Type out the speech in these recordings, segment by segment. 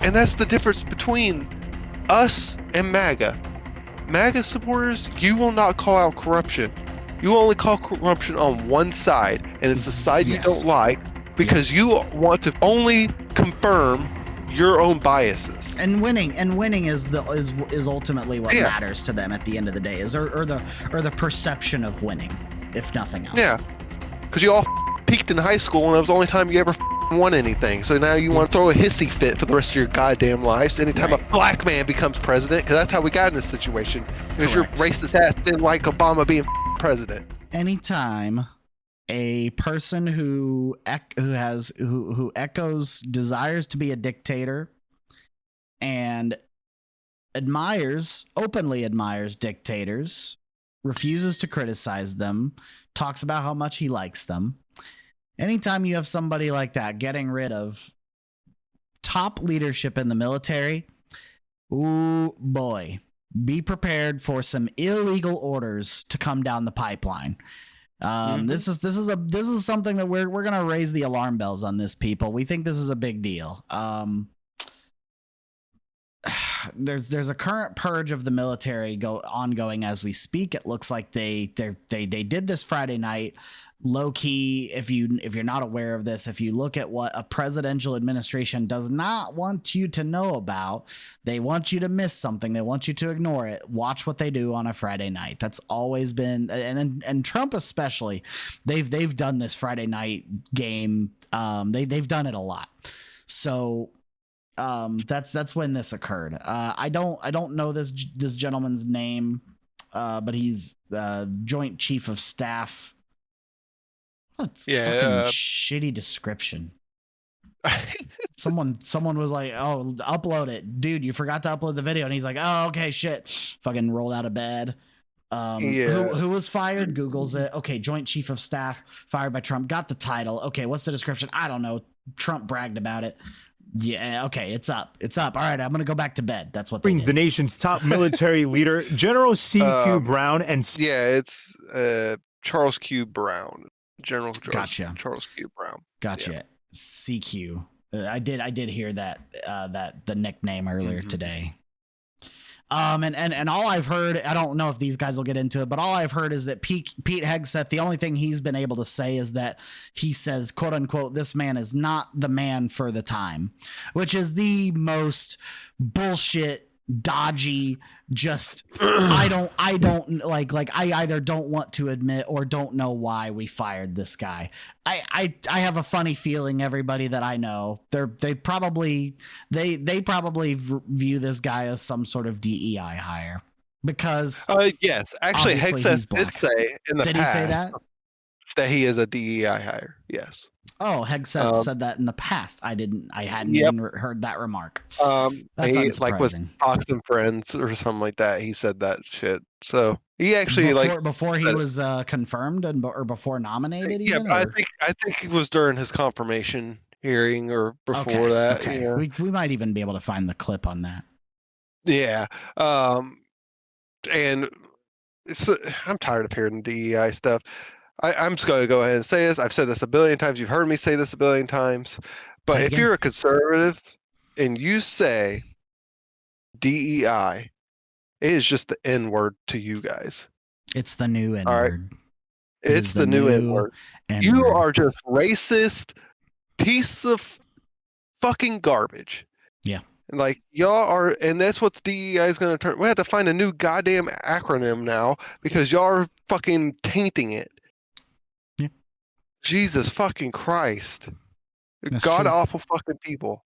And that's the difference between us and MAGA. MAGA supporters, you will not call out corruption. You only call corruption on one side, and it's the side you don't like, because you want to only confirm your own biases. And winning is ultimately what matters to them at the end of the day, or the perception of winning, if nothing else. Yeah, because you all peaked in high school, and that was the only time you ever won anything. So now you want to throw a hissy fit for the rest of your goddamn lives anytime a black man becomes president, because that's how we got in this situation. Because your racist ass didn't like Obama being president. Anytime a person who echoes desires to be a dictator and openly admires dictators, refuses to criticize them, talks about how much he likes them. Anytime you have somebody like that getting rid of top leadership in the military, ooh boy, be prepared for some illegal orders to come down the pipeline. This is something that we're gonna raise the alarm bells on this, people. We think this is a big deal. There's a current purge of the military ongoing as we speak. It looks like they did this Friday night. Low key, if you're not aware of this, if you look at what a presidential administration does not want you to know about, they want you to miss something. They want you to ignore it. Watch what they do on a Friday night. That's always been, and Trump especially, they've done this Friday night game. They've done it a lot. So that's when this occurred. I don't know this gentleman's name, but he's Joint Chief of Staff. What fucking shitty description. Someone was like, "Oh, upload it, dude. You forgot to upload the video," and he's like, "Oh, okay, shit." Fucking rolled out of bed. Who was fired? Google's it. Okay, Joint Chief of Staff fired by Trump. Got the title. Okay, what's the description? I don't know. Trump bragged about it. Yeah, okay, it's up. All right, I'm gonna go back to bed. That's what they did. The nation's top military leader, General C.Q. Brown, and it's Charles Q. Brown. General George, gotcha. Charles Q. Brown. Gotcha. Yeah. CQ. I did hear that the nickname earlier today. And all I've heard, I don't know if these guys will get into it, but all I've heard is that Pete Hegseth, the only thing he's been able to say is that he says, quote unquote, this man is not the man for the time, which is the most bullshit, dodgy, just I don't like I either don't want to admit or don't know why we fired this guy. I have a funny feeling everybody that I know, they probably view this guy as some sort of DEI hire, because yes, actually Hegseth did say in the past, did he say that he is a DEI hire? Yes. Oh, Hegseth said that in the past. I hadn't even heard that remark. That's unsurprising. Like with Fox and Friends or something like that, he said that shit. So he actually before he was confirmed or before nominated. Yeah, I think it was during his confirmation hearing or before that. Okay. Yeah. We might even be able to find the clip on that. Yeah. And I'm tired of hearing DEI stuff. I'm just going to go ahead and say this. I've said this a billion times. You've heard me say this a billion times. But if you're a conservative and you say DEI, it is just the N word to you guys. It's the new N word. All right? It's the new N word. You are just racist piece of fucking garbage. Yeah. Like, y'all are, and that's what the DEI is going to turn. We have to find a new goddamn acronym now because y'all are fucking tainting it. Jesus fucking Christ. God awful fucking people.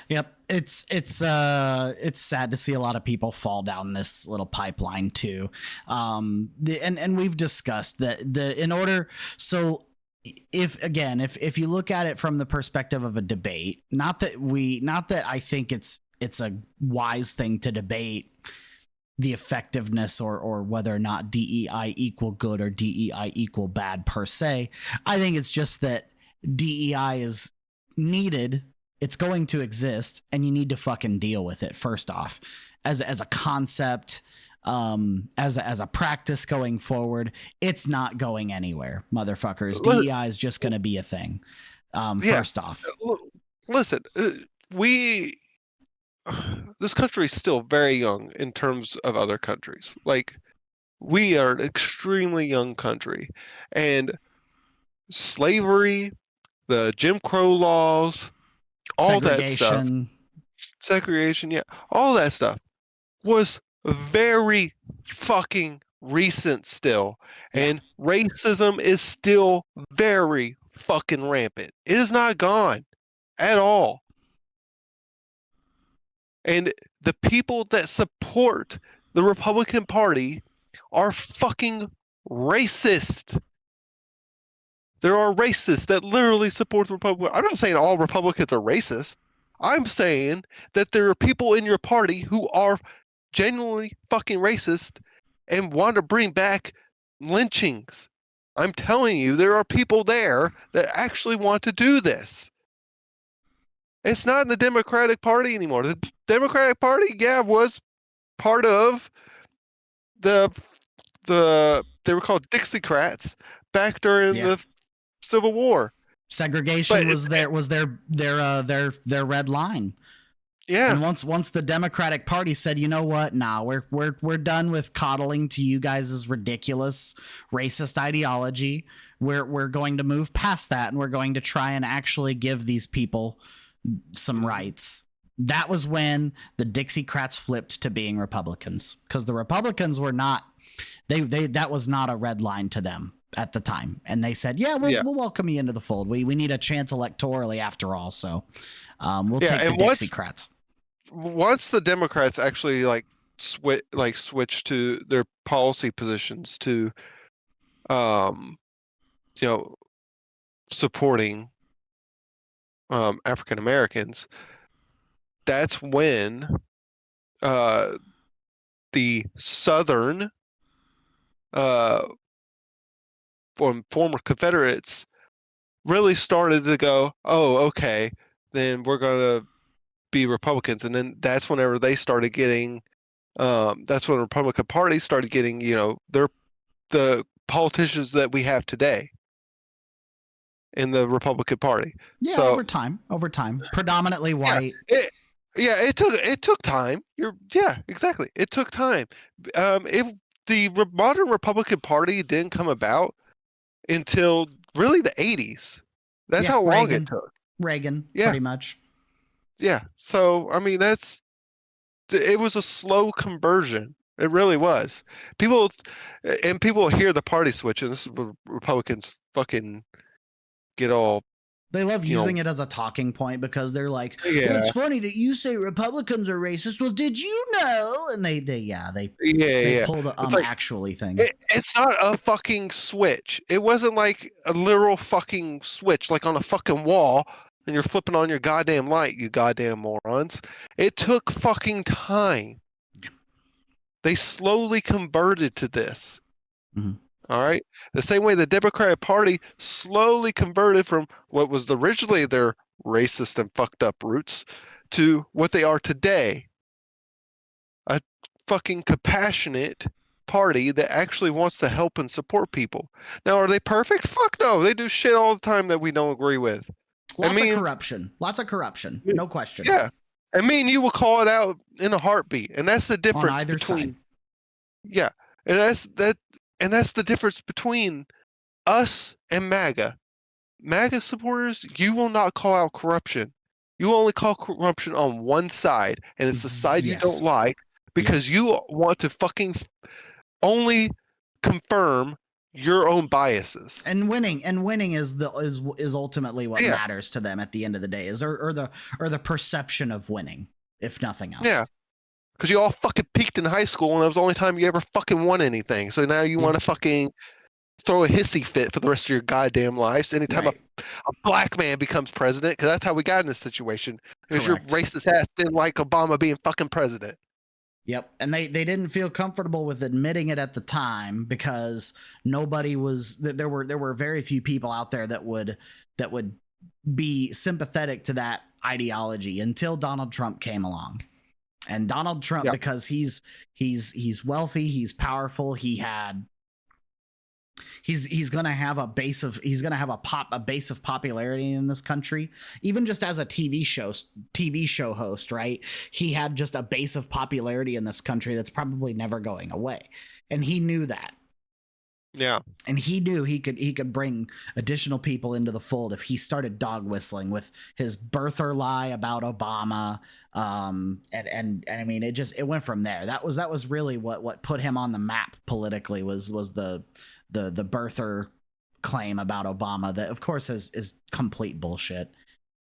Yep. It's sad to see a lot of people fall down this little pipeline too. And we've discussed that if you look at it from the perspective of a debate, not that I think it's a wise thing to debate the effectiveness or whether or not DEI equal good or DEI equal bad per se. I think it's just that DEI is needed. It's going to exist and you need to fucking deal with it first off as a concept, as a practice going forward. It's not going anywhere, motherfuckers. DEI is just going to be a thing. First off, listen, we this country is still very young in terms of other countries. Like, we are an extremely young country, and slavery, the Jim Crow laws, all that stuff, Segregation. segregation, yeah, all that stuff was very fucking recent still. Yeah. And racism is still very fucking rampant. It is not gone at all. And the people that support the Republican Party are fucking racist. There are racists that literally support the Republican. I'm not saying all Republicans are racist. I'm saying that there are people in your party who are genuinely fucking racist and want to bring back lynchings. I'm telling you, there are people there that actually want to do this. It's not in the Democratic Party anymore. The Democratic Party, yeah, was part of the they were called Dixiecrats back during the Civil War. Segregation But was their red line. Yeah. And once the Democratic Party said, you know what, nah, we're done with coddling to you guys' ridiculous racist ideology. We're going to move past that, and we're going to try and actually give these people some rights. That was when the Dixiecrats flipped to being Republicans, because the Republicans were not they that was not a red line to them at the time, and they said, we'll welcome you into the fold. We need a chance electorally after all, so we'll take the Dixiecrats. Once the Democrats actually switch to their policy positions to supporting African Americans, that's when the Southern former Confederates really started to go, oh, okay, then we're going to be Republicans. And then that's whenever they started getting, that's when the Republican Party started getting, the politicians that we have today in the Republican Party. Yeah, so, over time, predominantly white. It took time. Exactly. It took time. If the modern Republican Party didn't come about until really the 80s. That's how long it took. Reagan, pretty much. Yeah. So, I mean, it was a slow conversion. It really was. People hear the party switch, and this is where Republicans fucking get all. They love using it as a talking point, because they're like, well, it's funny that you say Republicans are racist. Well, did you know? And they pull the actually thing. It's not a fucking switch. It wasn't like a literal fucking switch, like on a fucking wall, and you're flipping on your goddamn light, you goddamn morons. It took fucking time. They slowly converted to this. Mm-hmm. All right. The same way the Democratic Party slowly converted from what was originally their racist and fucked up roots to what they are today. A fucking compassionate party that actually wants to help and support people. Now, are they perfect? Fuck no. They do shit all the time that we don't agree with. Lots of corruption. No question. Yeah. I mean, you will call it out in a heartbeat. And that's the difference on either side. Yeah. And that's the difference between us and MAGA. MAGA supporters, you will not call out corruption. You only call corruption on one side, and it's the side you don't like, because you want to fucking only confirm your own biases. And winning is ultimately what matters to them at the end of the day, or the perception of winning, if nothing else. Yeah. Because you all fucking peaked in high school, and that was the only time you ever fucking won anything. So now you want to fucking throw a hissy fit for the rest of your goddamn lives anytime a black man becomes president, because that's how we got in this situation. Because your racist ass didn't like Obama being fucking president. Yep. And they didn't feel comfortable with admitting it at the time, because nobody was there were very few people out there that would be sympathetic to that ideology until Donald Trump came along. And Donald Trump, because he's wealthy, he's powerful, he had He's gonna have a base of popularity in this country, even just as a TV show host, right? He had just a base of popularity in this country that's probably never going away, and he knew that. Yeah. And he knew he could bring additional people into the fold if he started dog whistling with his birther lie about Obama. And I mean, it went from there. That was really what put him on the map politically was the birther claim about Obama that of course is complete bullshit.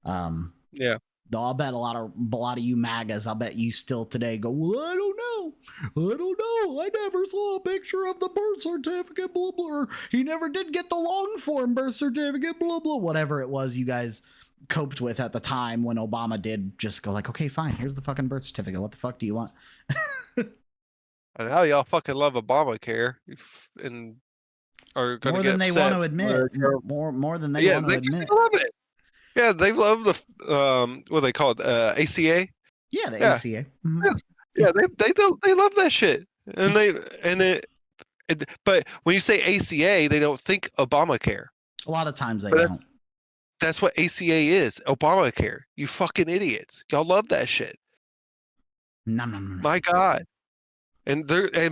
Yeah. Though I'll bet a lot of you MAGAs, I'll bet you still today go, well, I don't know. I never saw a picture of the birth certificate, blah, blah. Or he never did get the long form birth certificate, blah, blah. Whatever it was you guys coped with at the time when Obama did just go like, okay, fine, here's the fucking birth certificate. What the fuck do you want? And now y'all fucking love Obamacare and are going more to get than they upset. want to admit. More than they want to admit. They love it. Yeah, they love the what do they call it? ACA. Yeah, the ACA. Mm-hmm. Yeah, they love that shit, and but when you say ACA, they don't think Obamacare. A lot of times they don't. That's what ACA is, Obamacare. You fucking idiots. Y'all love that shit. No. My God. And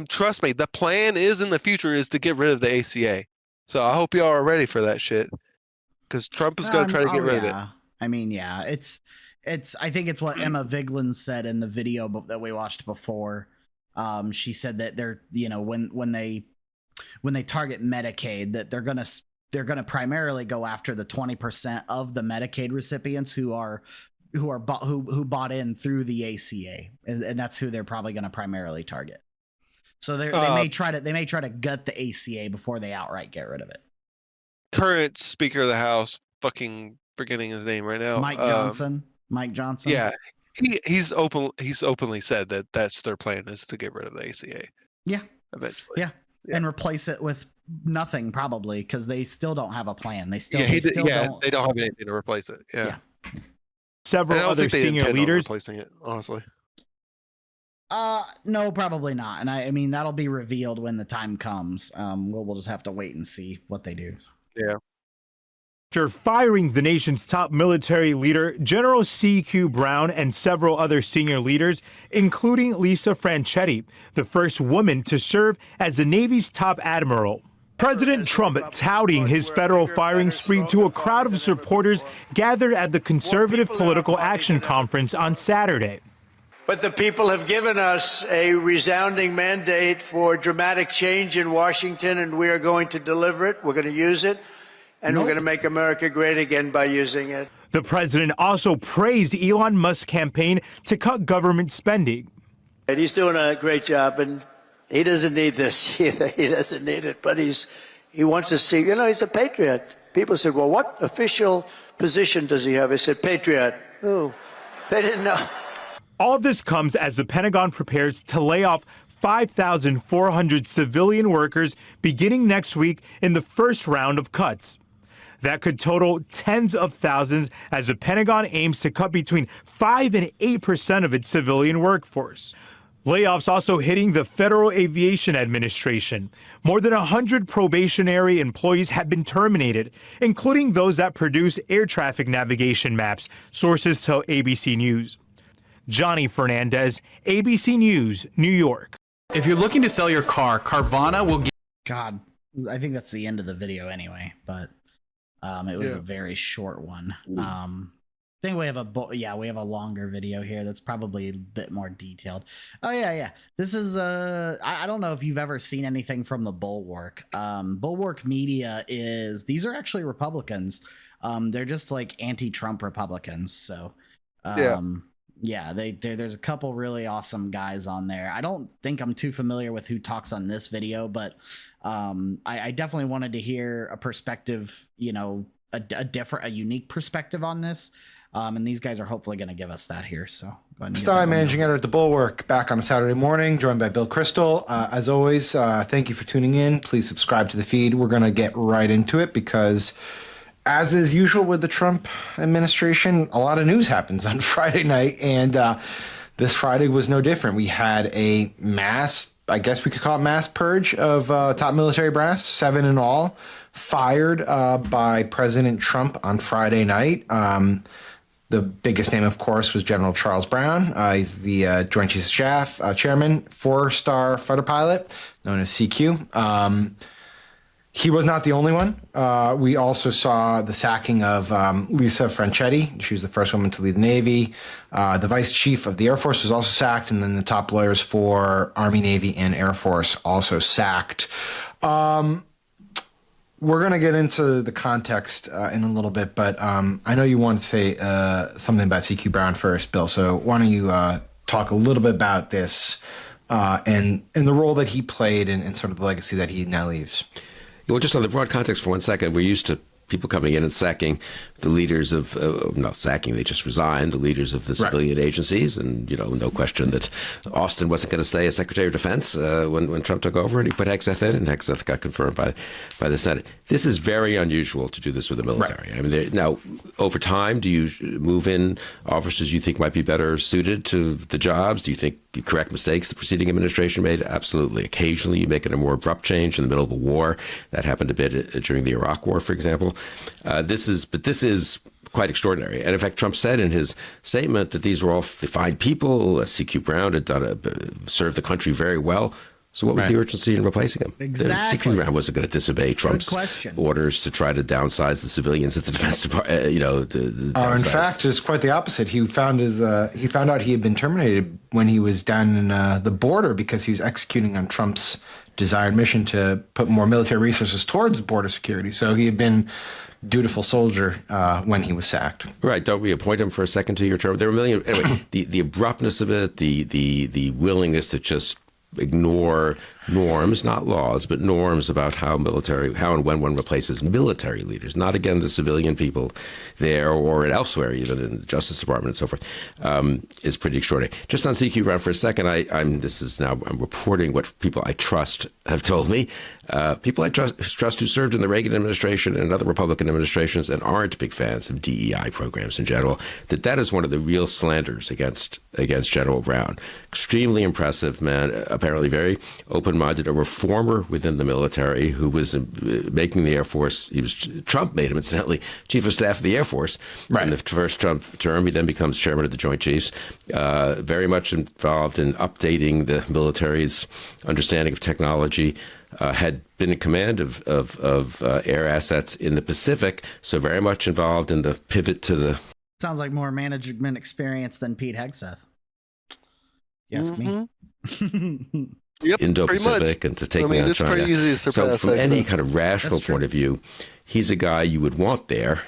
trust me, the plan is in the future is to get rid of the ACA. So I hope y'all are ready for that shit. Because Trump is going to try to get rid of it. I mean, yeah, I think it's what Emma Vigeland said in the video that we watched before. She said that they're, when they target Medicaid, that they're gonna primarily go after the 20% of the Medicaid recipients who bought in through the ACA, and that's who they're probably going to primarily target. So they may try to gut the ACA before they outright get rid of it. Current Speaker of the House, fucking forgetting his name right now, Mike Johnson. Yeah, he's openly said that that's their plan is to get rid of the ACA. Yeah, eventually. Yeah, and replace it with nothing probably because they still don't have a plan. They don't. They don't have anything to replace it. Yeah. Several other senior leaders replacing it, honestly. No, probably not. And I mean that'll be revealed when the time comes. We'll just have to wait and see what they do. Yeah. After firing the nation's top military leader, General C.Q. Brown, and several other senior leaders, including Lisa Franchetti, the first woman to serve as the Navy's top admiral. President Trump touting his federal firing spree to a crowd of supporters gathered at the Conservative Political Action Conference on Saturday. But the people have given us a resounding mandate for dramatic change in Washington, and we are going to deliver it. We're going to use it, and we're going to make America great again by using it. The president also praised Elon Musk's campaign to cut government spending. And he's doing a great job, and he doesn't need this either. He doesn't need it, but he wants to see, he's a patriot. People said, well, what official position does he have? I said, patriot. Oh, they didn't know. All this comes as the Pentagon prepares to lay off 5,400 civilian workers beginning next week in the first round of cuts. That could total tens of thousands as the Pentagon aims to cut between 5 and 8% of its civilian workforce. Layoffs also hitting the Federal Aviation Administration. More than 100 probationary employees have been terminated, including those that produce air traffic navigation maps, sources tell ABC News. Johnny Fernandez, ABC News, New York. If you're looking to sell your car, Carvana will give... God, I think that's the end of the video anyway, but it was a very short one. I think we have a longer video here that's probably a bit more detailed. Oh yeah. This is I don't know if you've ever seen anything from the Bulwark. Bulwark Media these are actually Republicans. They're just like anti-Trump Republicans. So there's a couple really awesome guys on there. I don't think I'm too familiar with who talks on this video, but I definitely wanted to hear a perspective, a unique perspective on this. And these guys are hopefully going to give us that here. So Stein, managing editor at the Bulwark, back on a Saturday morning, joined by Bill Crystal. As always, thank you for tuning in. Please subscribe to the feed. We're going to get right into it because, as is usual with the Trump administration, a lot of news happens on Friday night, and this Friday was no different. We had a mass I guess we could call it mass purge of top military brass, 7 in all, fired by President Trump on Friday night. The biggest name, of course, was General Charles Brown. He's the Joint Chiefs of Staff chairman, 4-star fighter pilot, known as CQ. He was not the only one. We also saw the sacking of Lisa Franchetti. She was the first woman to lead the Navy. The vice chief of the Air Force was also sacked, and then the top lawyers for Army, Navy, and Air Force also sacked. We're going to get into the context in a little bit, but I know you want to say something about CQ Brown first, Bill. So why don't you talk a little bit about this and the role that he played and sort of the legacy that he now leaves? Well, just on the broad context for 1 second, we're used to people coming in and sacking the leaders of, not sacking, they just resigned, the leaders of the civilian agencies. And, no question that Austin wasn't going to stay as Secretary of Defense when Trump took over, and he put Hegseth in, and Hegseth got confirmed by the Senate. This is very unusual to do this with the military. Right. I mean, now, over time, do you move in officers you think might be better suited to the jobs? Do you think you correct mistakes the preceding administration made? Absolutely. Occasionally, you make it a more abrupt change in the middle of a war. That happened a bit during the Iraq War, for example. This is quite extraordinary. And in fact, Trump said in his statement that these were all fine people. CQ Brown had served the country very well. So what was the urgency in replacing him? Exactly. CQ Brown wasn't going to disobey Trump's orders to try to downsize the civilians at the Defense Department. In fact, it's quite the opposite. He found out he had been terminated when he was down in the border because he was executing on Trump's desired mission to put more military resources towards border security. So he had been dutiful soldier when he was sacked. Right. Don't reappoint him for a second 2-year term. There were a million. Anyway, the abruptness of it, the willingness to just ignore norms, not laws, but norms about how and when one replaces military leaders, not again the civilian people there or elsewhere, even in the Justice Department and so forth, is pretty extraordinary. Just on CQ Brown for a second, I'm reporting what people I trust have told me. People I trust who served in the Reagan administration and other Republican administrations and aren't big fans of DEI programs in general, that is one of the real slanders against General Brown. Extremely impressive man, apparently very open-minded, a reformer within the military who was making the Air Force. Trump made him, incidentally, Chief of Staff of the Air Force in the first Trump term. He then becomes Chairman of the Joint Chiefs, very much involved in updating the military's understanding of technology, had been in command of air assets in the Pacific, so very much involved in the pivot to the... Sounds like more management experience than Pete Hegseth. You ask me. Yep, Indo-Pacific and to taking on China. So from any kind of rational point of view, he's a guy you would want there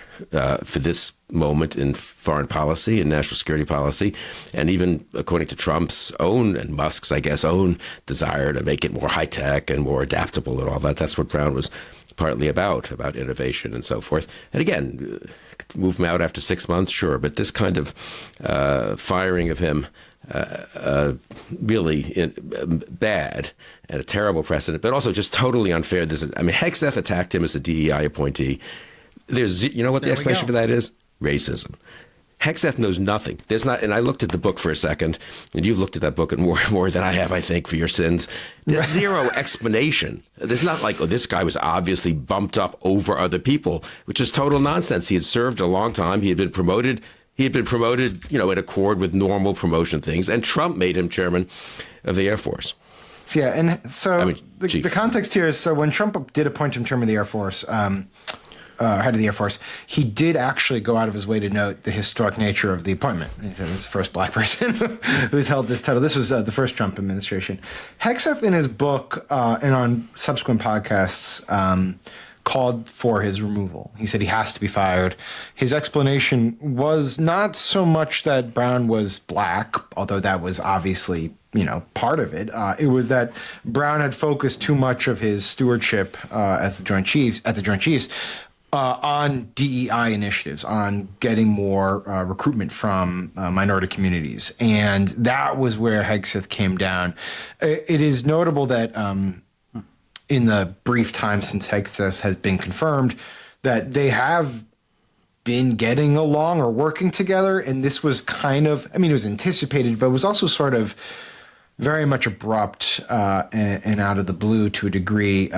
for this moment in foreign policy and national security policy. And even according to Trump's own and Musk's, I guess, own desire to make it more high-tech and more adaptable and all that, that's what Brown was partly about innovation and so forth. And again, move him out after 6 months, sure. But this kind of firing of him, really bad and a terrible precedent, but also just totally unfair. Hegseth attacked him as a DEI appointee. You know what the explanation for that is? Racism. Hegseth knows nothing. There's not, and I looked at the book for a second, and you've looked at that book more than I have, I think, for your sins. There's zero explanation. There's not like, this guy was obviously bumped up over other people, which is total nonsense. He had served a long time. He had been promoted, in accord with normal promotion things, and Trump made him chairman of the Air Force. Yeah, and so the context here is, so when Trump did appoint him chairman of the Air Force, head of the Air Force, he did actually go out of his way to note the historic nature of the appointment. He said it's the first black person who's held this title. This was the first Trump administration. Hegseth, in his book and on subsequent podcasts, called for his removal. He said he has to be fired. His explanation was not so much that Brown was black, although that was obviously, part of it. It was that Brown had focused too much of his stewardship at the Joint Chiefs on DEI initiatives, on getting more recruitment from minority communities. And that was where Hegseth came down. It is notable that in the brief time since Hegseth has been confirmed, that they have been getting along or working together. And this was kind of, it was anticipated, but it was also sort of very much abrupt and out of the blue to a degree.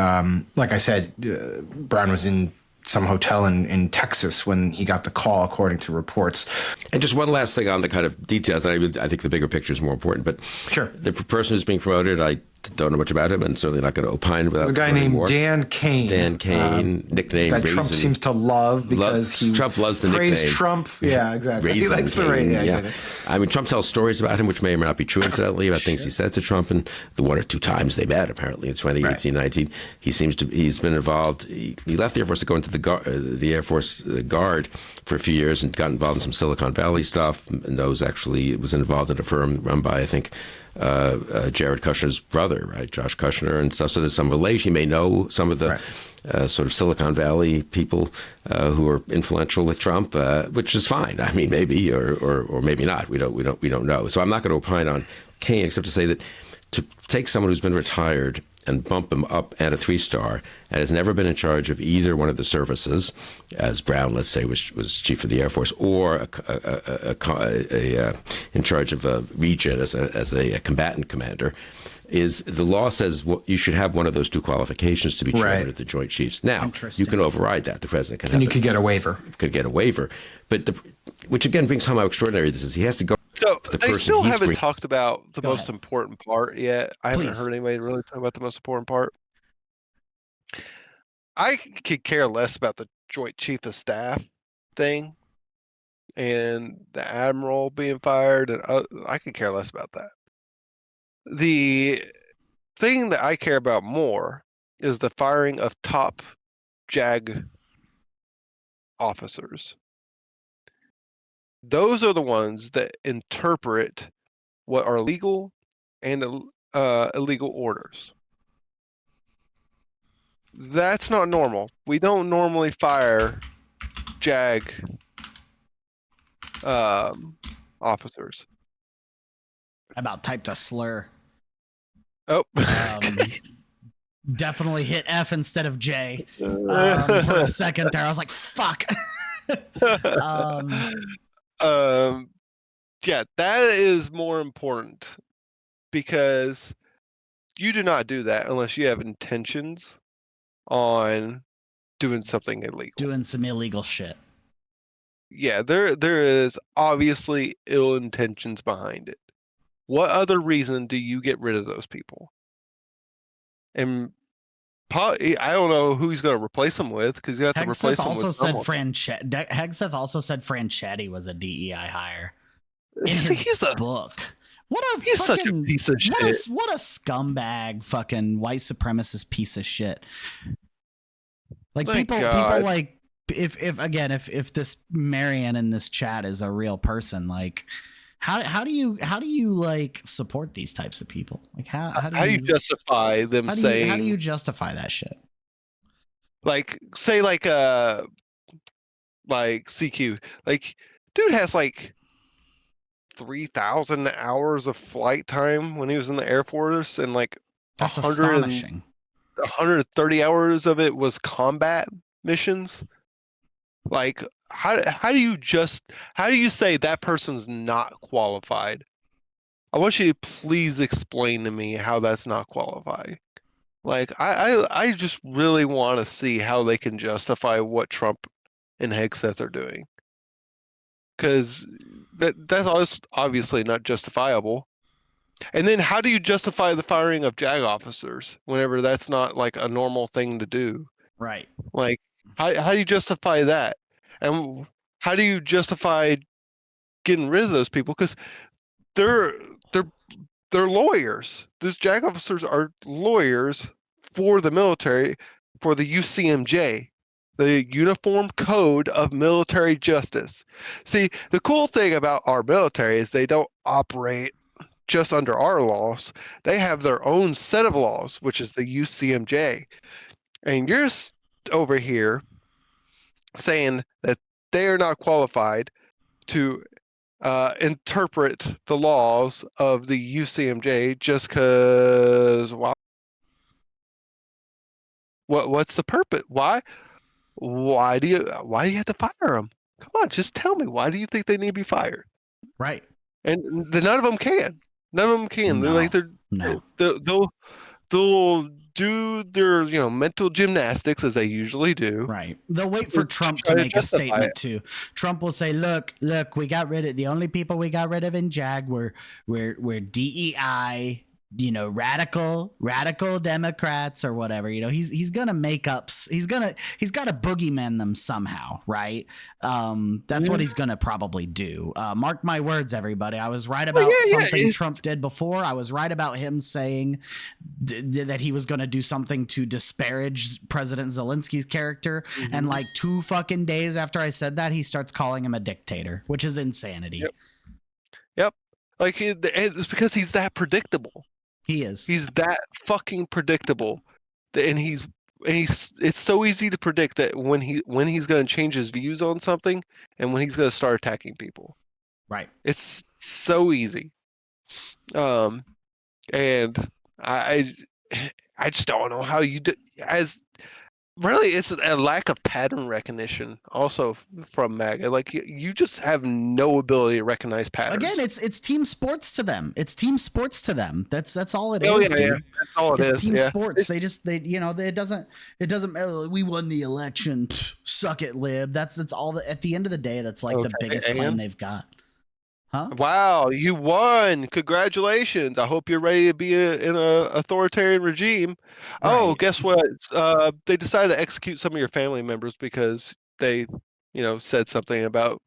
Like I said, Brown was in some hotel in Texas when he got the call, according to reports. And just one last thing on the kind of details. I think the bigger picture is more important. But sure, the person who's being promoted, I don't know much about him, and certainly not going to opine without. There's a guy named more. Dan Kane. Dan Kane, nickname that Trump seems to love because Trump loves the praised nickname. Trump. Yeah, exactly. Raisin He likes the Kane, raise. yeah. I mean, Trump tells stories about him, which may or may not be true, incidentally, about things he said to Trump, and the one or two times they met, apparently in 2018, 19. He's been involved. He left the Air Force to go into the Air Force Guard for a few years and got involved in some Silicon Valley stuff. And those actually was involved in a firm run by, I think, Jared Kushner's brother, right, Josh Kushner, and stuff. So there's some relation. He may know some of the sort of Silicon Valley people who are influential with Trump, which is fine. I mean, maybe or maybe not. We don't know. So I'm not going to opine on Kane, except to say that to take someone who's been retired and bump him up at a 3-star and has never been in charge of either one of the services, as Brown, let's say, was chief of the Air Force, or in charge of a region as a combatant commander, is the law says you should have one of those two qualifications to be chairman of the Joint Chiefs. Now, you can override that. The president can. And you could get a waiver. Could get a waiver, but which again brings home how extraordinary this is. He has to go. So they still haven't talked about the most important part yet. I haven't heard anybody really talk about the most important part. I could care less about the Joint Chief of Staff thing and the admiral being fired, and I could care less about that. The thing that I care about more is the firing of top JAG officers. Those are the ones that interpret what are legal and illegal orders. That's not normal. We don't normally fire JAG officers. About typed a slur. Oh. Definitely hit F instead of J. For a second there, I was like, fuck. Yeah, that is more important because you do not do that unless you have intentions on doing something illegal. Doing some illegal shit. Yeah, there is obviously ill intentions behind it. What other reason do you get rid of those people? And I don't know who he's going to replace them with, because you have to replace them with someone. Hegseth also said Franchetti was a DEI hire. In his book. He's such a piece of shit. What a scumbag, fucking white supremacist piece of shit. Like people like if this Marianne in this chat is a real person, like how do you like support these types of people? Like how do you justify them saying? How do you justify that shit? Like say like CQ, like dude has like 3,000 hours of flight time when he was in the Air Force, and like that's astonishing. 130 hours of it was combat missions. Like how do you say that person's not qualified? I want you to please explain to me how that's not qualified. Like I just really want to see how they can justify what Trump and Hegseth are doing, because that's obviously not justifiable. And then how do you justify the firing of JAG officers whenever that's not like a normal thing to do? Right. Like how do you justify that? And how do you justify getting rid of those people? Because they're lawyers. These JAG officers are lawyers for the military, for the UCMJ, the Uniform Code of Military Justice. See, the cool thing about our military is they don't operate just under our laws. They have their own set of laws, which is the UCMJ. And you're over here saying that they are not qualified to interpret the laws of the UCMJ just because. What's the purpose? Why do you have to fire them? Come on, just tell me. Why do you think they need to be fired? Right. And none of them can. None of them can. They're like No. they'll do their mental gymnastics as they usually do. Right. They'll wait for Trump try to to make a justify statement it. too. Trump will say, "Look, we got rid of the only people we got rid of in JAG were DEI, radical Democrats or whatever." He's gonna make up. He's got to boogeyman them somehow, right? That's what he's gonna probably do. Mark my words, everybody. I was right about something Trump did before. I was right about him saying that he was gonna do something to disparage President Zelensky's character, and like 2 fucking days after I said that, he starts calling him a dictator, which is insanity. Yep. Like it's because he's that predictable. He is. He's that fucking predictable, and he's. It's so easy to predict that when he's going to change his views on something, and when he's going to start attacking people. Right. It's so easy. And I just don't know how you do. Really, it's a lack of pattern recognition also from MAGA. Like you just have no ability to recognize patterns. Again, it's team sports to them. It's team sports to them. That's all it is. Yeah, dude. that's all it it's is. Team Yeah. sports. It doesn't. We won the election. Pfft, suck it, lib. That's all. At the end of the day, that's like the biggest claim they've got. Huh? Wow, you won! Congratulations! I hope you're ready to be in a authoritarian regime. Oh, Right. guess what? They decided to execute some of your family members because they, said something about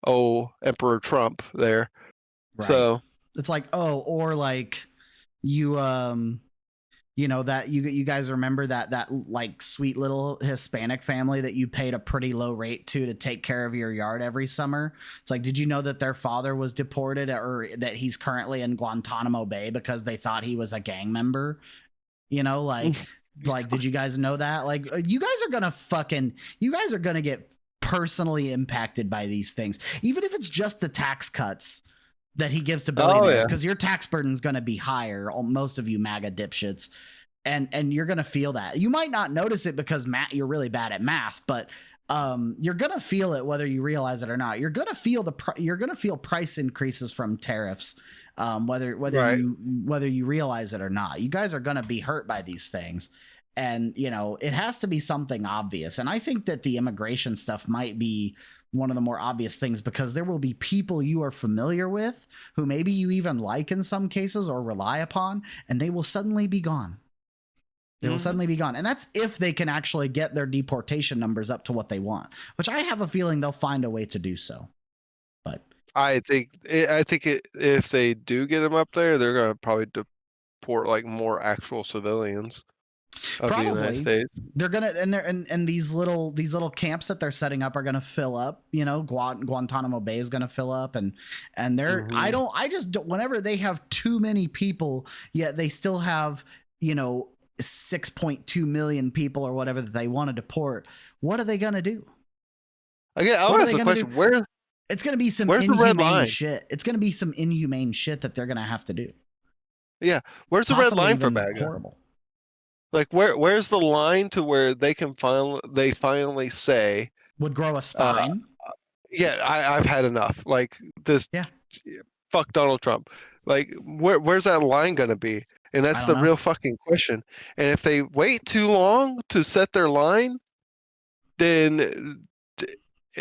Emperor Trump there. Right. So it's like, or like you that you guys remember that like sweet little Hispanic family that you paid a pretty low rate to take care of your yard every summer. It's like, did you know that their father was deported, or that he's currently in Guantanamo Bay because they thought he was a gang member? Like did you guys know that? Like, you guys are gonna get personally impacted by these things, even if it's just the tax cuts that he gives to billionaires, because your tax burden is going to be higher, most of you MAGA dipshits, and you're going to feel that. You might not notice it because you're really bad at math, but you're going to feel it whether you realize it or not. You're going to feel price increases from tariffs, whether you realize it or not. You guys are going to be hurt by these things. And, it has to be something obvious. And I think that the immigration stuff might be one of the more obvious things, because there will be people you are familiar with who maybe you even like in some cases or rely upon, and they will suddenly be gone. They will suddenly be gone. And that's if they can actually get their deportation numbers up to what they want, which I have a feeling they'll find a way to do so. But I think if they do get them up there, they're going to probably deport like more actual civilians of the United States. They're gonna, and these little camps that they're setting up are gonna fill up. Guantanamo Bay is gonna fill up, and they're I just don't. Whenever they have too many people, yet they still have 6.2 million people or whatever that they want to deport. What are they gonna do? Again, I'll ask the question: Where? It's gonna be some inhumane shit. It's gonna be some inhumane shit that they're gonna have to do. Yeah, where's the red line for MAGA? Horrible. Like where's the line to where they can finally say would grow a spine? I've had enough. Like this. Yeah. Fuck Donald Trump. Like where's that line gonna be? And that's the real fucking question. And if they wait too long to set their line, then,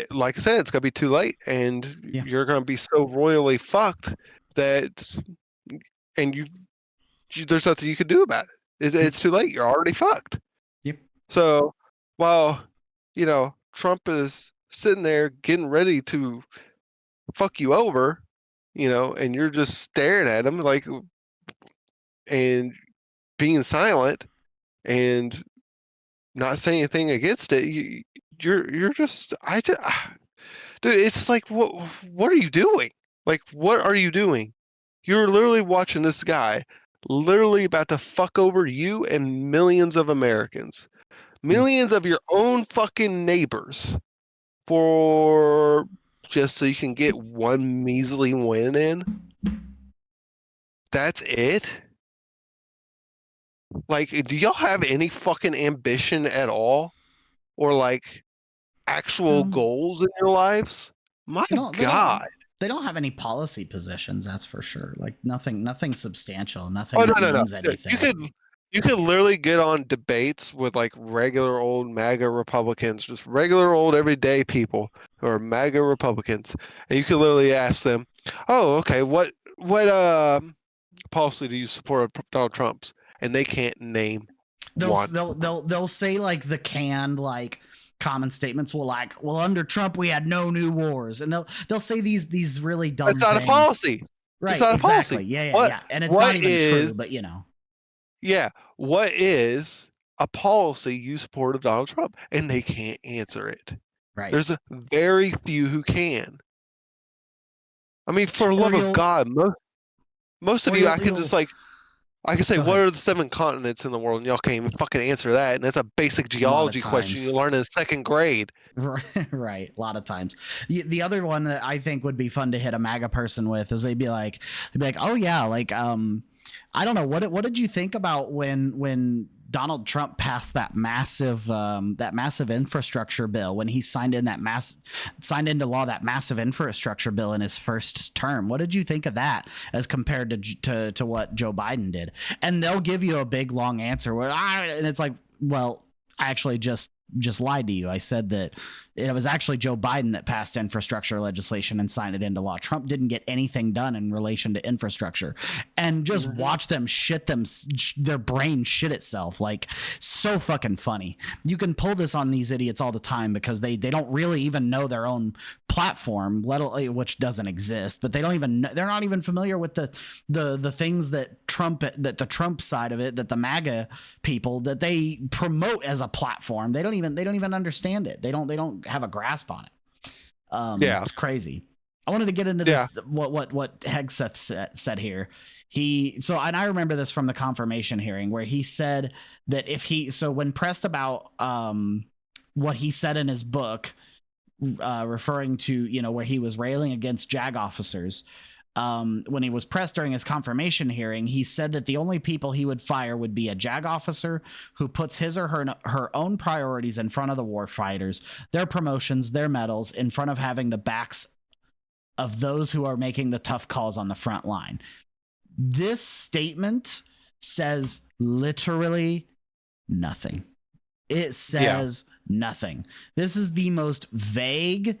like I said, it's gonna be too late, and you're gonna be so royally fucked that, and there's nothing you can do about it. It's too late. You're already fucked. Yep. So while, Trump is sitting there getting ready to fuck you over, and you're just staring at him and being silent and not saying anything against it, you're just, dude, it's like, what are you doing? Like, what are you doing? You're literally watching this guy literally about to fuck over you and millions of Americans, millions of your own fucking neighbors, for just so you can get one measly win in. That's it? Like, do y'all have any fucking ambition at all, or like actual goals in your lives? My God. They don't have any policy positions, that's for sure. Like nothing substantial, nothing Oh no, that no, no. means Yeah, anything. you could literally get on debates with like regular old MAGA Republicans, just regular old everyday people who are MAGA Republicans, and you could literally ask them, "Oh, okay, what policy do you support of Donald Trump's?" And they can't name one. They'll say like the canned like common statements will like, well, under Trump we had no new wars, and they'll say these really dumb That's not things. a policy. Right, It's not a exactly. policy. Yeah. And it's what not even is true, but you know. Yeah, what is a policy you support of Donald Trump? And they can't answer it. Right. There's a very few who can. I mean, for the love of God, most of you, I can just like, I can say, Go what ahead. are the 7 continents in the world? And y'all can't even fucking answer that. And that's a basic A lot of geology question times. you learn in 2nd grade. Right, a lot of times. The other one that I think would be fun to hit a MAGA person with is they'd be like, oh yeah, like I don't know, what did you think about when Donald Trump passed that massive infrastructure bill, when he signed into law that massive infrastructure bill in his first term? What did you think of that as compared to what Joe Biden did? And they'll give you a big long answer and it's like, well, I actually just lied to you. I said that it was actually Joe Biden that passed infrastructure legislation and signed it into law. Trump didn't get anything done in relation to infrastructure. And just watch them their brain shit itself. Like, so fucking funny. You can pull this on these idiots all the time because they don't really even know their own platform, which doesn't exist, but they don't even know, they're not even familiar with the things that the Trump side of it, that the MAGA people that they promote as a platform. They don't even understand it. They don't have a grasp on it. Yeah. It's crazy. I wanted to get into this. What Hegseth said here. And I remember this from the confirmation hearing where he said that when pressed about what he said in his book, referring to, where he was railing against JAG officers, when he was pressed during his confirmation hearing, he said that the only people he would fire would be a JAG officer who puts his or her own priorities in front of the war fighters, their promotions, their medals, in front of having the backs of those who are making the tough calls on the front line. This statement says literally nothing. It says nothing. This is the most vague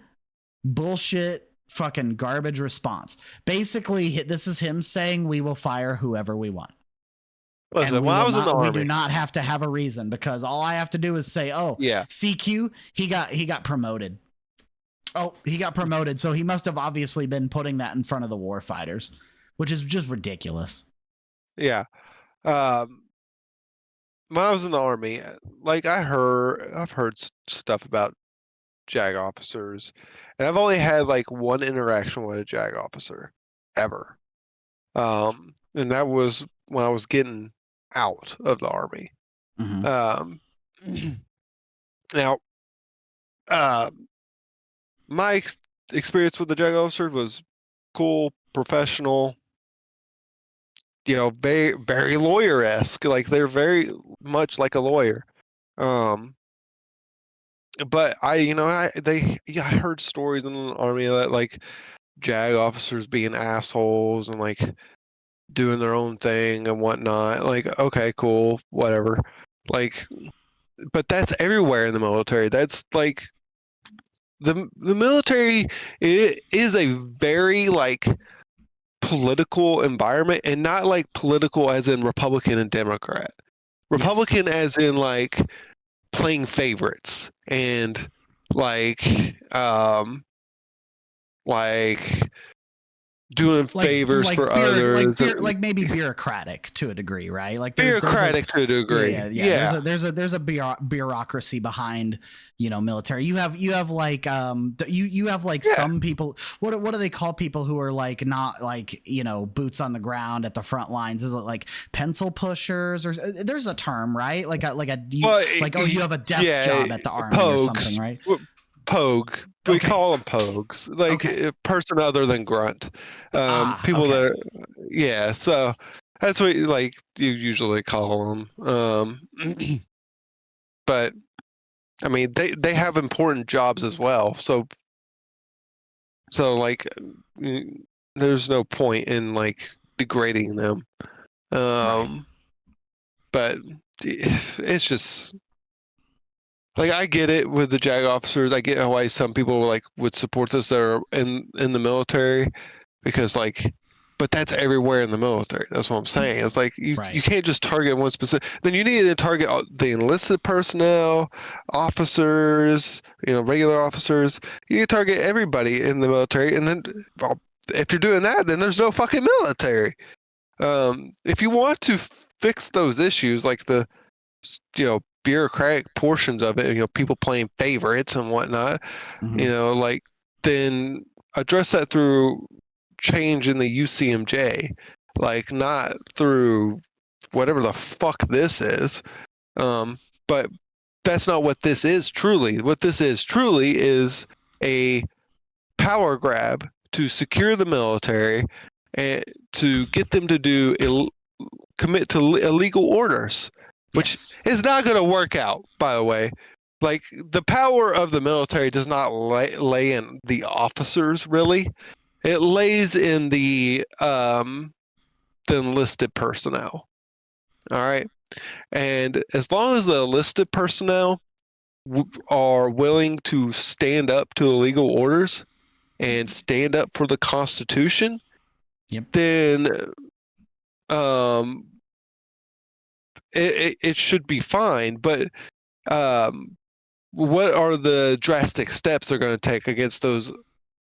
bullshit fucking garbage response. Basically, this is him saying we will fire whoever we want. Listen, when I was in the Army, we do not have to have a reason, because all I have to do is say, oh, yeah, CQ, he got promoted. Oh, he got promoted, so he must have obviously been putting that in front of the war fighters, which is just ridiculous. Yeah. When I was in the Army, like I've heard stuff about JAG officers, and I've only had like one interaction with a JAG officer ever, and that was when I was getting out of the Army. Mm-hmm. Now, my experience with the JAG officer was cool, professional, very, very lawyer-esque. Like, they're very much like a lawyer. But I heard stories in the Army that like JAG officers being assholes and like doing their own thing and whatnot. Like, okay, cool, whatever. Like, but that's everywhere in the military. That's like the military is a very like political environment, and not like political as in Republican and Democrat. Republican as in like playing favorites and like doing favors for others, like maybe bureaucratic to a degree, right? Like bureaucratic to a degree. Yeah. There's a bureaucracy behind military. You have like you have like some people. What do they call people who are like not like boots on the ground at the front lines? Is it like pencil pushers, or there's a term, right? You have a desk job at the Army or something, right? Pogue. We call them pogues, like a person other than grunt. People that are, so that's what like you usually call them. But I mean, they have important jobs as well. So So like, there's no point in like degrading them. But it's just like, I get it with the JAG officers. I get why some people like would support this that are in the military, because like, but that's everywhere in the military. That's what I'm saying. It's like you Right. can't just target one specific. Then you need to target the enlisted personnel, officers, regular officers. You need to target everybody in the military, and then, well, if you're doing that, then there's no fucking military. If you want to fix those issues, like the bureaucratic portions of it, people playing favorites and whatnot, like, then address that through change in the UCMJ, like, not through whatever the fuck this is. But that's not what this is truly. What this is truly is a power grab to secure the military and to get them to commit to illegal orders, which is not going to work out, by the way. Like, the power of the military does not lay in the officers, really. It lays in the enlisted personnel. All right. And as long as the enlisted personnel are willing to stand up to illegal orders and stand up for the Constitution, then it should be fine. But what are the drastic steps they're going to take against those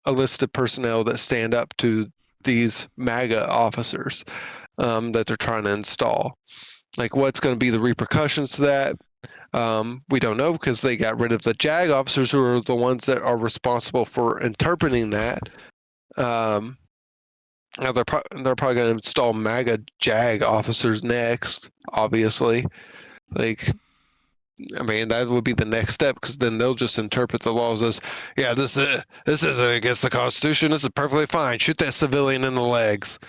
enlisted personnel that stand up to these MAGA officers that they're trying to install? Like, what's going to be the repercussions to that? We don't know, because they got rid of the JAG officers, who are the ones that are responsible for interpreting that. Now they're probably going to install MAGA JAG officers next, obviously. Like, I mean, that would be the next step, because then they'll just interpret the laws as, yeah, this isn't against the Constitution. This is perfectly fine. Shoot that civilian in the legs,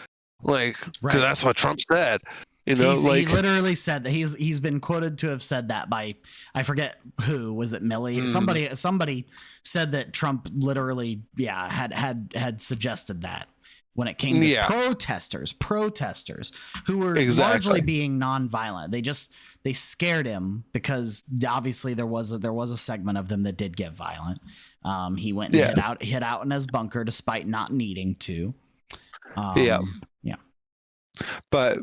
like, because that's what Trump said. He literally said that he's been quoted to have said that by, I forget who, was it Milley? Somebody said that Trump literally had suggested that when it came to protesters who were largely being nonviolent. They scared him, because obviously there was a segment of them that did get violent. He went and hid out in his bunker despite not needing to. But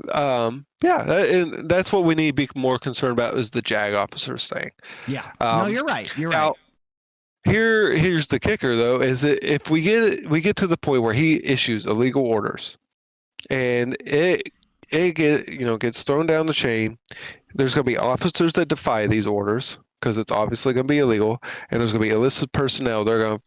and that's what we need to be more concerned about, is the JAG officers thing. No, you're right. Now, here's the kicker, though, is that if we get to the point where he issues illegal orders, and it gets thrown down the chain, there's going to be officers that defy these orders, because it's obviously going to be illegal, and there's going to be enlisted personnel that are going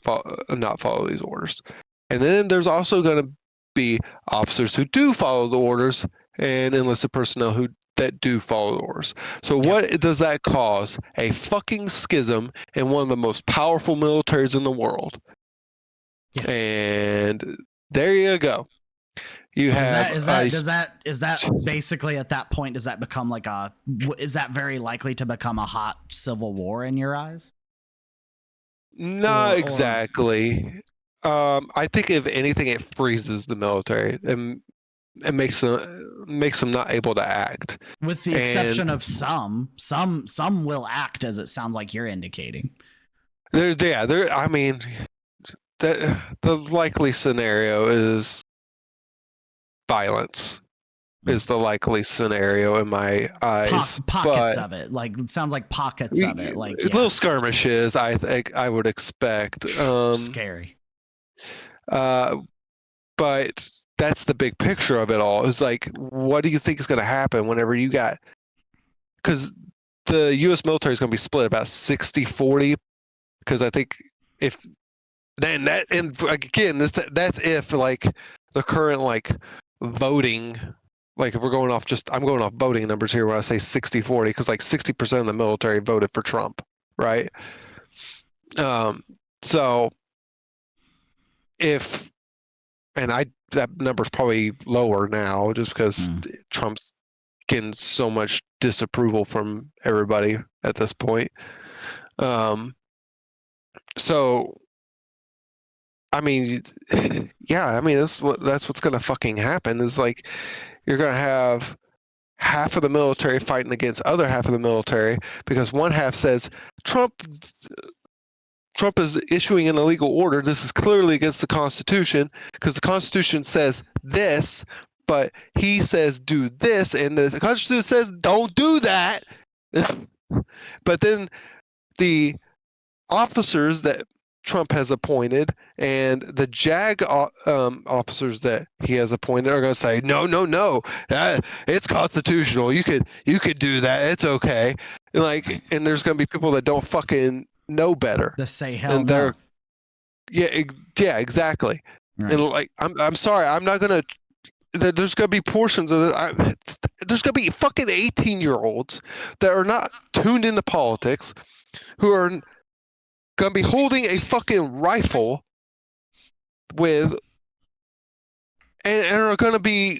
to not follow these orders. And then there's also going to be officers who do follow the orders, and enlisted personnel that do follow the orders. So what does that cause? A fucking schism in one of the most powerful militaries in the world. And there you go. You have is that basically, at that point, does that become is that very likely to become a hot civil war in your eyes? Not exactly. I think if anything, it freezes the military and it makes them not able to act. With the exception of some will act, as it sounds like you're indicating. I mean, the likely scenario is violence. Is the likely scenario in my eyes. Pockets of it, like, it sounds like pockets of it, like little skirmishes. I think I would expect. Scary. But that's the big picture of it all. Is like, what do you think is going to happen whenever you got? Because the U.S. military is going to be split about 60-40. Because I think if then that, and again, that's if like the current like voting. Like, if we're going off I'm going off voting numbers here when I say 60-40, because like 60% of the military voted for Trump, right? So that number's probably lower now, just because Trump's getting so much disapproval from everybody at this point. So I mean, yeah, I mean that's what's gonna fucking happen is like you're gonna have half of the military fighting against other half of the military because one half says Trump Trump is issuing an illegal order. This is clearly against the Constitution because the Constitution says this, but he says do this, and the Constitution says don't do that. But then the officers that Trump has appointed and the JAG officers that he has appointed are going to say, no, no, no, it's constitutional. You could do that. It's okay. And there's going to be people that don't fucking know better. To say hell and no. they're yeah, exactly. Right. And like, I'm sorry, I'm not going to. There's going to be portions of it. There's going to be fucking 18-year-olds that are not tuned into politics who are going to be holding a fucking rifle and are going to be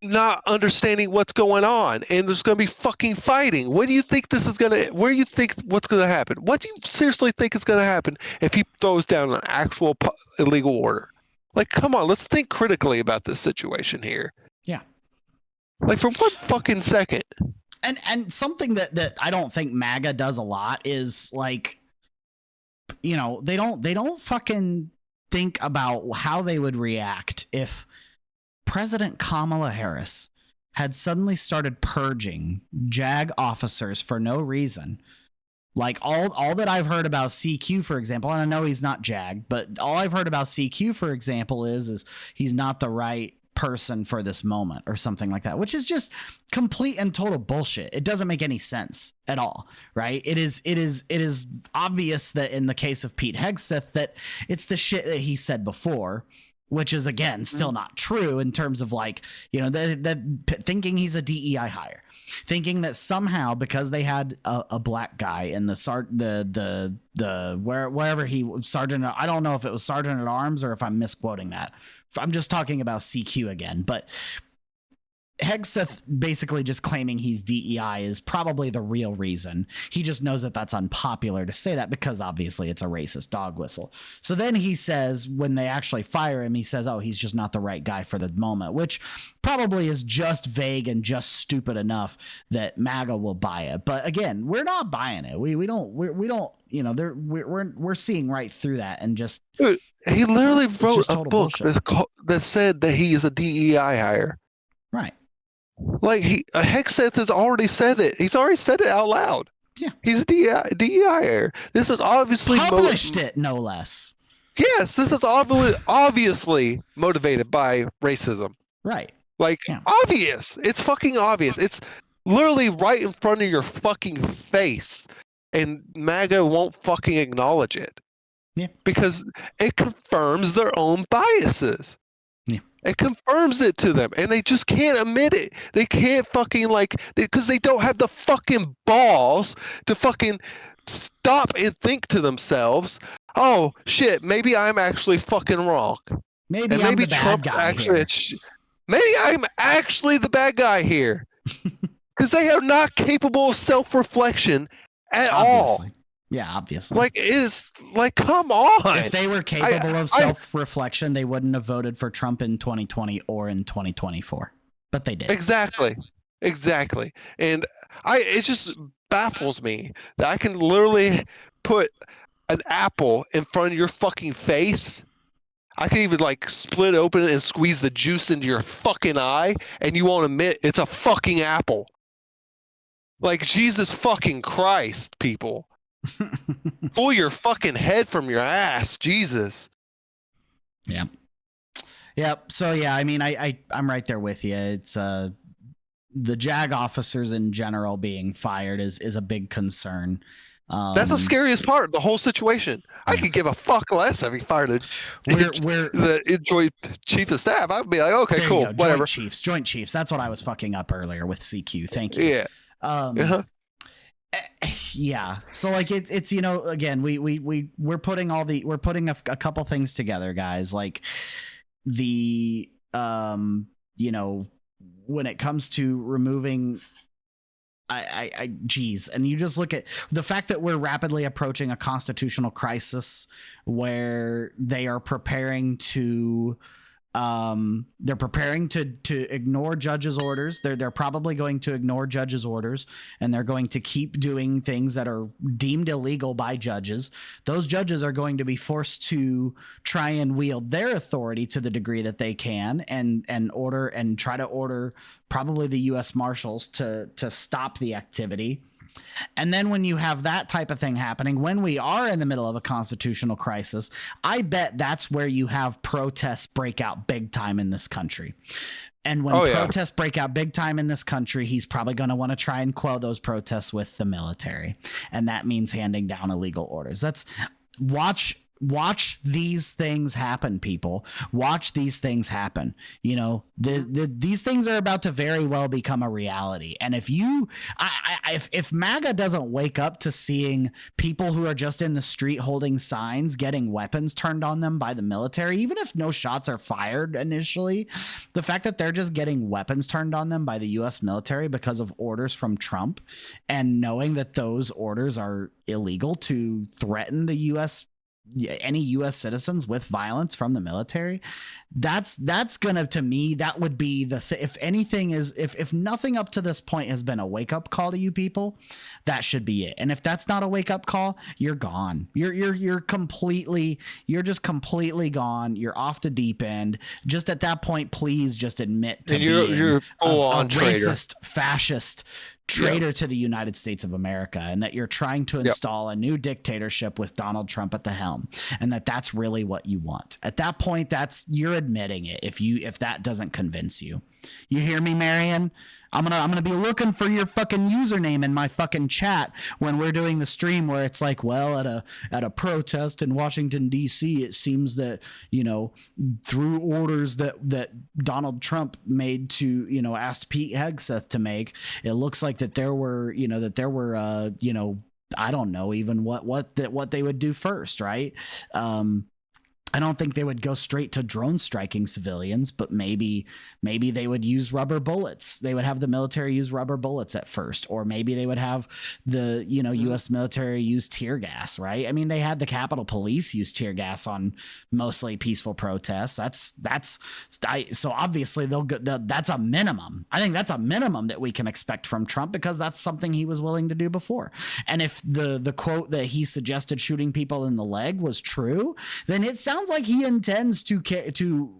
not understanding what's going on, and there's going to be fucking fighting. What do you think where do you think what's going to happen? What do you seriously think is going to happen if he throws down an actual illegal order? Like, come on, let's think critically about this situation here. Yeah. Like, for 1 fucking second. And something that I don't think MAGA does a lot is like, you know, they don't fucking think about how they would react if President Kamala Harris had suddenly started purging JAG officers for no reason. Like all that I've heard about CQ, for example, and I know he's not JAG, but all I've heard about CQ, for example, is he's not the right person for this moment or something like that, which is just complete and total bullshit. It doesn't make any sense at all, right? It is obvious that in the case of Pete Hegseth that it's the shit that he said before, which is again still not true in terms of like, you know, that thinking he's a DEI hire, thinking that somehow because they had a black guy in wherever he was sergeant, I don't know if it was sergeant at arms or if I'm misquoting that. I'm just talking about CQ again, but Hegseth basically just claiming he's DEI is probably the real reason. He just knows that that's unpopular to say that because obviously it's a racist dog whistle. So then he says when they actually fire him, he says, oh, he's just not the right guy for the moment, which probably is just vague and just stupid enough that MAGA will buy it. But again, we're not buying it. We don't, you know, we're seeing right through that and just. Dude, he literally wrote a book that said that he is a DEI hire. Right. Like Hegseth has already said it. He's already said it out loud. Yeah. He's a DEI hire. This is obviously published it, no less. Yes, this is obviously motivated by racism. Right. Like obvious. It's fucking obvious. It's literally right in front of your fucking face, and MAGA won't fucking acknowledge it. Yeah. Because it confirms their own biases. Yeah. It confirms it to them, and they just can't admit it. They can't fucking because they don't have the fucking balls to fucking stop and think to themselves, oh shit, maybe I'm actually fucking wrong. Maybe I'm the bad guy here. Maybe I'm actually the bad guy here. Because they are not capable of self-reflection at all. Yeah, obviously. Come on. If they were capable of self-reflection, they wouldn't have voted for Trump in 2020 or in 2024. But they did. Exactly. And it just baffles me that I can literally put an apple in front of your fucking face. I can even split open and squeeze the juice into your fucking eye, and you won't admit it's a fucking apple. Like, Jesus fucking Christ, people. Pull your fucking head from your ass, Jesus. Yeah. Yep. So yeah, I mean, I'm right there with you. It's the JAG officers in general being fired is a big concern. That's the scariest part of the whole situation. I could give a fuck less if he fired the joint chief of staff. I'd be like, okay, cool, whatever. Joint chiefs. That's what I was fucking up earlier with CQ. Thank you. Yeah. Yeah. So it's you know, again, we're putting a couple things together, guys. Like the you know, when it comes to removing geez. And you just look at the fact that we're rapidly approaching a constitutional crisis where they are preparing to ignore judges' orders. They're probably going to ignore judges' orders, and they're going to keep doing things that are deemed illegal by judges. Those judges are going to be forced to try and wield their authority to the degree that they can, and try to order probably the U.S. Marshals to stop the activity. And then when you have that type of thing happening, when we are in the middle of a constitutional crisis, I bet that's where you have protests break out big time in this country. And when protests break out big time in this country, he's probably going to want to try and quell those protests with the military. And that means handing down illegal orders. Watch these things happen, people. Watch these things happen. You know, these things are about to very well become a reality. And if MAGA doesn't wake up to seeing people who are just in the street holding signs getting weapons turned on them by the military, even if no shots are fired initially, the fact that they're just getting weapons turned on them by the U.S. military because of orders from Trump, and knowing that those orders are illegal to threaten the U.S. any U.S. citizens with violence from the military, that's gonna, to me, that would be if anything is, if nothing up to this point has been a wake-up call to you people, that should be it. And if that's not a wake-up call, you're gone. You're just completely gone. You're off the deep end. Just at that point, please just admit to being a racist, fascist traitor to the United States of America, and that you're trying to install a new dictatorship with Donald Trump at the helm, and that's really what you want. At that point, you're admitting it. If that doesn't convince you, you hear me, Marion? I'm gonna be looking for your fucking username in my fucking chat when we're doing the stream, where it's like, well, at a protest in Washington D.C., it seems that, you know, through orders that Donald Trump made to, you know, asked Pete Hegseth to make, it looks like that there were I don't know even what they would do first, right? I don't think they would go straight to drone striking civilians, but maybe they would use rubber bullets. They would have the military use rubber bullets at first, or maybe they would have the, you know, U.S. military use tear gas, right? I mean, they had the Capitol Police use tear gas on mostly peaceful protests. So obviously that's a minimum. I think that's a minimum that we can expect from Trump, because that's something he was willing to do before. And if the quote that he suggested shooting people in the leg was true, then it sounds like he intends to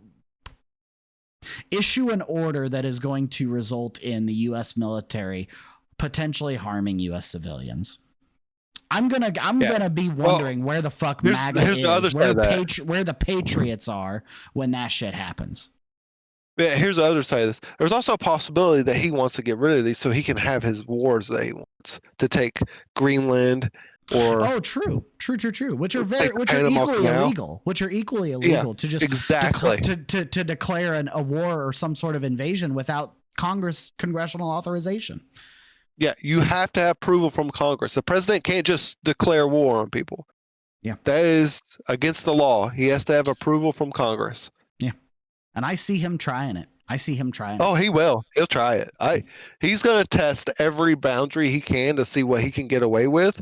issue an order that is going to result in the U.S. military potentially harming U.S. civilians. I'm gonna be wondering where the fuck MAGA is, where the Patriots are when that shit happens. Yeah, here's the other side of this. There's also a possibility that he wants to get rid of these so he can have his wars that he wants to take Greenland. Or true. Which are equally illegal. To just to declare a war or some sort of invasion without congressional authorization. Yeah, you have to have approval from Congress. The president can't just declare war on people. Yeah, that is against the law. He has to have approval from Congress. Yeah, and I see him trying it. Oh, he will. He'll try it. He's going to test every boundary he can to see what he can get away with.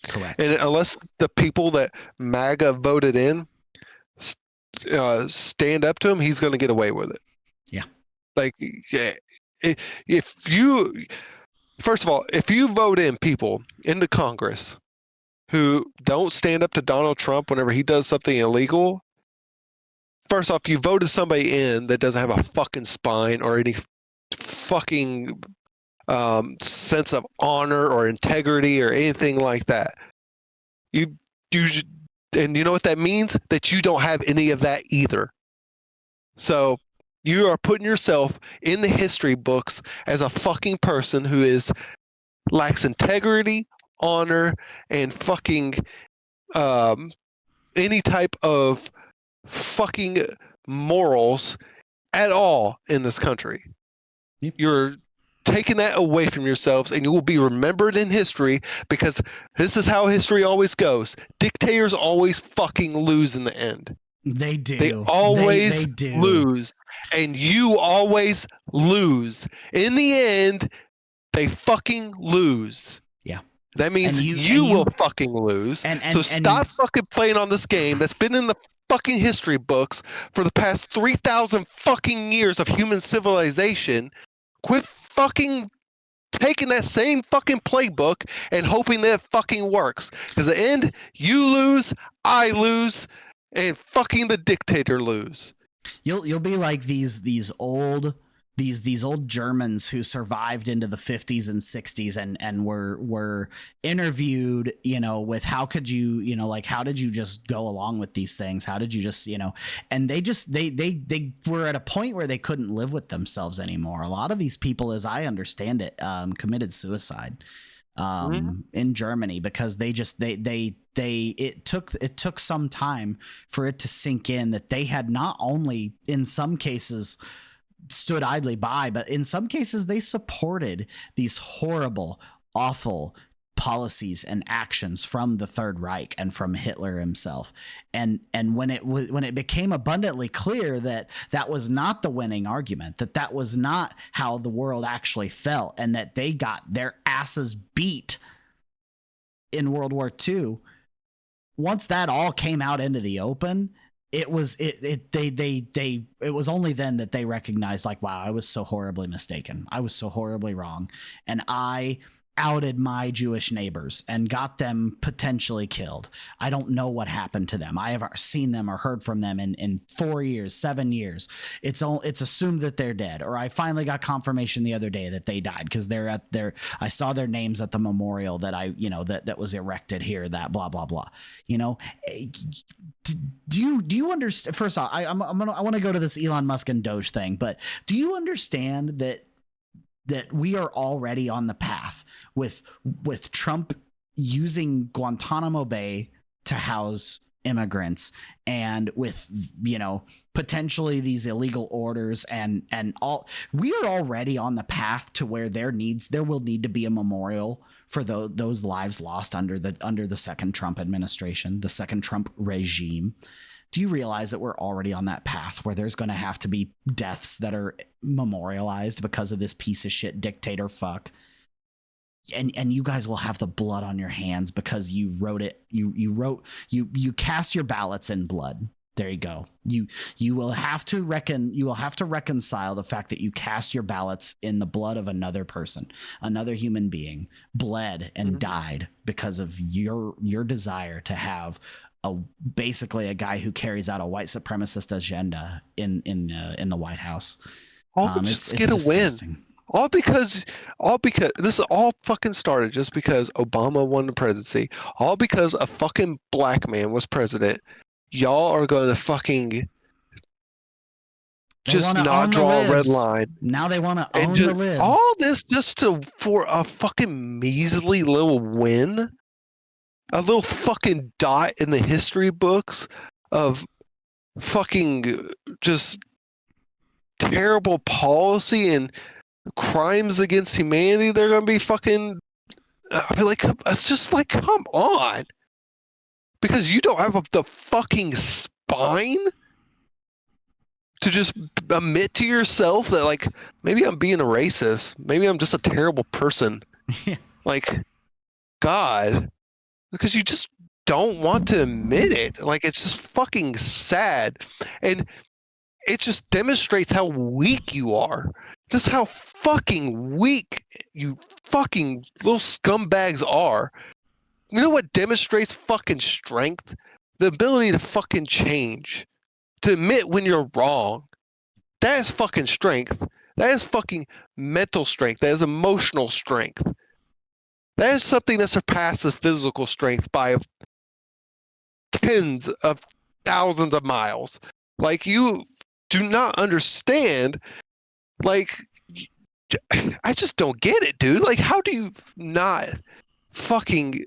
Correct. And unless the people that MAGA voted in stand up to him, he's going to get away with it. Yeah. Like, if you, first of all, if you vote in people into Congress who don't stand up to Donald Trump whenever he does something illegal, first off, you voted somebody in that doesn't have a fucking spine or any fucking sense of honor or integrity or anything like that. And you know what that means? That you don't have any of that either. So you are putting yourself in the history books as a fucking person who lacks integrity, honor, and fucking any type of fucking morals at all in this country. Yep. You're taking that away from yourselves, and you will be remembered in history, because this is how history always goes. Dictators always fucking lose in the end. They do. They always they do. lose, and you always lose. In the end, they fucking lose. Yeah. That means And you will fucking lose. So stop fucking playing on this game that's been in the fucking history books for the past 3,000 fucking years of human civilization. Quit fucking taking that same fucking playbook and hoping that it fucking works. Because at the end, you lose, I lose, and fucking the dictator lose. You'll be like these old Germans who survived into the 50s and 60s and were interviewed, with how could you, like, how did you just go along with these things? How did you just, and they were at a point where they couldn't live with themselves anymore. A lot of these people, as I understand it, committed suicide in Germany because it took some time for it to sink in that they had not only in some cases stood idly by, but in some cases they supported these horrible, awful policies and actions from the Third Reich and from Hitler himself. And when it became abundantly clear that that was not the winning argument, that was not how the world actually felt, and that they got their asses beat in World War II, once that all came out into the open, it was only then that they recognized, like, wow, I was so horribly mistaken. I was so horribly wrong. And I outed my Jewish neighbors and got them potentially killed. I don't know what happened to them. I have seen them or heard from them in 4 years, 7 years. It's assumed that they're dead. Or I finally got confirmation the other day that they died because I saw their names at the memorial that that was erected here, that blah, blah, blah. Do you understand? First off, I want to go to this Elon Musk and Doge thing, but do you understand that we are already on the path with Trump using Guantanamo Bay to house immigrants, and with potentially these illegal orders and all? We are already on the path to where there will need to be a memorial for those lives lost under the second Trump administration, the second Trump regime. Do you realize that we're already on that path where there's going to have to be deaths that are memorialized because of this piece of shit dictator fuck? And you guys will have the blood on your hands because you wrote it. You cast your ballots in blood. There you go. You will have to reconcile the fact that you cast your ballots in the blood of another person, another human being, bled and died because of your desire to have basically a guy who carries out a white supremacist agenda in the White House. Just get a win. All because this all fucking started just because Obama won the presidency. All because a fucking black man was president. Y'all are going to fucking just not draw a red line. Now they want to own the libs. All this just for a fucking measly little win. A little fucking dot in the history books of fucking just terrible policy and crimes against humanity. They're going to be fucking. I mean, like, it's just like, come on. Because you don't have the fucking spine to just admit to yourself that, like, maybe I'm being a racist. Maybe I'm just a terrible person. Like, God. Because you just don't want to admit it. Like, it's just fucking sad. And it just demonstrates how weak you are. Just how fucking weak you fucking little scumbags are. You know what demonstrates fucking strength? The ability to fucking change. To admit when you're wrong. That is fucking strength. That is fucking mental strength. That is emotional strength. That is something that surpasses physical strength by tens of thousands of miles. Like, you do not understand. Like, I just don't get it, dude. Like, how do you not fucking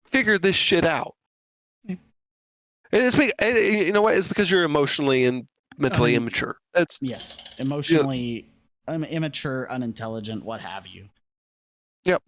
figure this shit out? And you know what? It's because you're emotionally and mentally immature. Yes, emotionally immature, unintelligent, what have you. Yep.